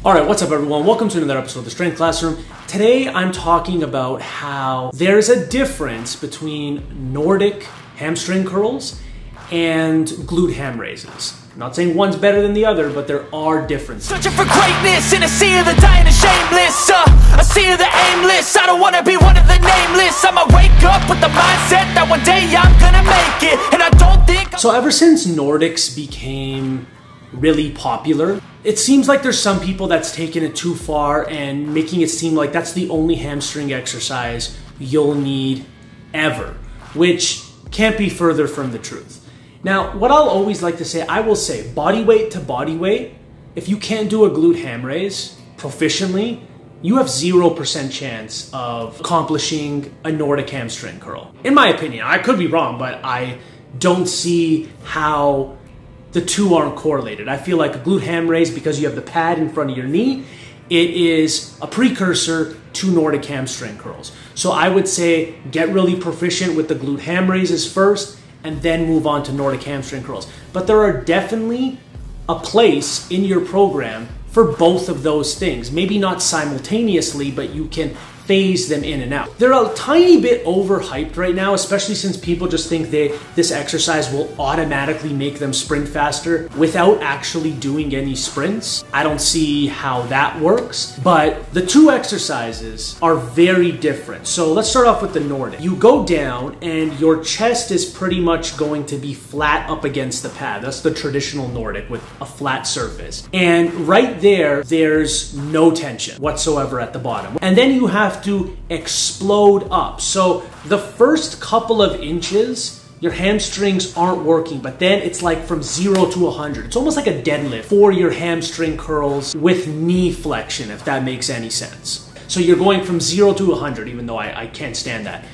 All right, what's up everyone? Welcome to another episode of The Strength Classroom. Today I'm talking about how there's a difference between Nordic hamstring curls and glute ham raises. I'm not saying one's better than the other, but there are differences. Searching for greatness in a sea of the dying and shameless, a sea of the aimless. I don't wanna be one of the nameless. I'ma wake up with the mindset that one day I'm gonna make it, and I don't think So ever since Nordics became really popular, it seems like there's some people that's taken it too far and making it seem like that's the only hamstring exercise you'll need ever, which can't be further from the truth. Now, what I'll always like to say, I will say body weight to body weight, if you can't do a glute ham raise proficiently, you have 0% chance of accomplishing a Nordic hamstring curl. In my opinion, I could be wrong, but I don't see how the two aren't correlated. I feel like a glute ham raise, because you have the pad in front of your knee, it is a precursor to Nordic hamstring curls. So I would say get really proficient with the glute ham raises first and then move on to Nordic hamstring curls. But there are definitely a place in your program for both of those things. Maybe not simultaneously, but you can phase them in and out. They're a tiny bit overhyped right now, especially since people just think this exercise will automatically make them sprint faster without actually doing any sprints. I don't see how that works, but the two exercises are very different. So let's start off with the Nordic. You go down and your chest is pretty much going to be flat up against the pad. That's the traditional Nordic with a flat surface. And right there, there's no tension whatsoever at the bottom. And then you have to explode up. So the first couple of inches, your hamstrings aren't working, but then it's like from 0 to 100. It's almost like a deadlift for your hamstring curls with knee flexion, if that makes any sense. So you're going from 0 to 100, even though I can't stand that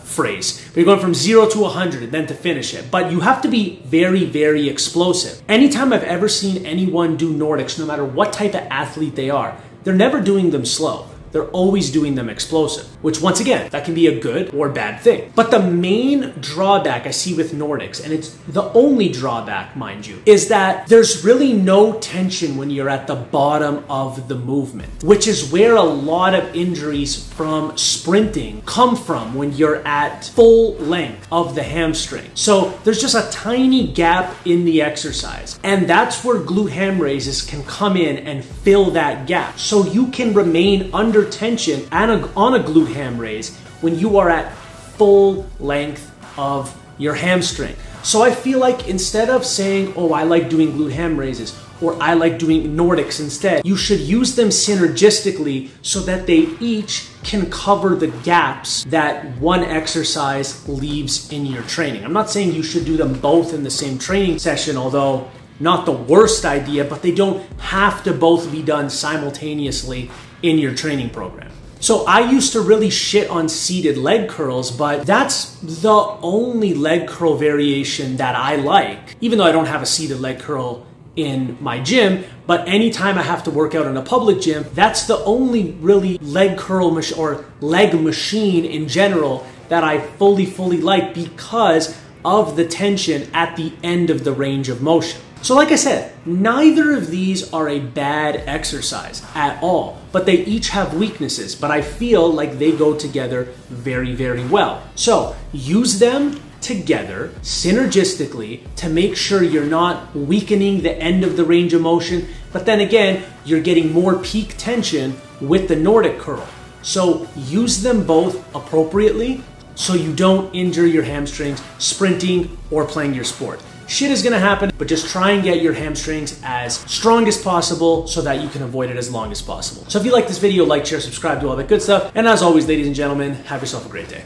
phrase. But you're going from 0 to 100 and then to finish it. But you have to be very, very explosive. Anytime I've ever seen anyone do Nordics, no matter what type of athlete they are, they're never doing them slow. They're always doing them explosive, which once again, that can be a good or bad thing. But the main drawback I see with Nordics, and it's the only drawback, mind you, is that there's really no tension when you're at the bottom of the movement, which is where a lot of injuries from sprinting come from when you're at full length of the hamstring. So there's just a tiny gap in the exercise. And that's where glute ham raises can come in and fill that gap. So you can remain under tension on a glute ham raise when you are at full length of your hamstring. So I feel like instead of saying, oh, I like doing glute ham raises or I like doing Nordics instead, you should use them synergistically so that they each can cover the gaps that one exercise leaves in your training. I'm not saying you should do them both in the same training session, although not the worst idea, but they don't have to both be done simultaneously in your training program. So I used to really shit on seated leg curls, but that's the only leg curl variation that I like. Even though I don't have a seated leg curl in my gym, but anytime I have to work out in a public gym, that's the only really leg curl or leg machine in general that I fully like because of the tension at the end of the range of motion. So like I said, neither of these are a bad exercise at all, but they each have weaknesses, but I feel like they go together very, very well. So use them together synergistically to make sure you're not weakening the end of the range of motion, but then again, you're getting more peak tension with the Nordic curl. So use them both appropriately so you don't injure your hamstrings sprinting or playing your sport. Shit is gonna happen, but just try and get your hamstrings as strong as possible so that you can avoid it as long as possible. So if you like this video, like, share, subscribe, do all that good stuff. And as always, ladies and gentlemen, have yourself a great day.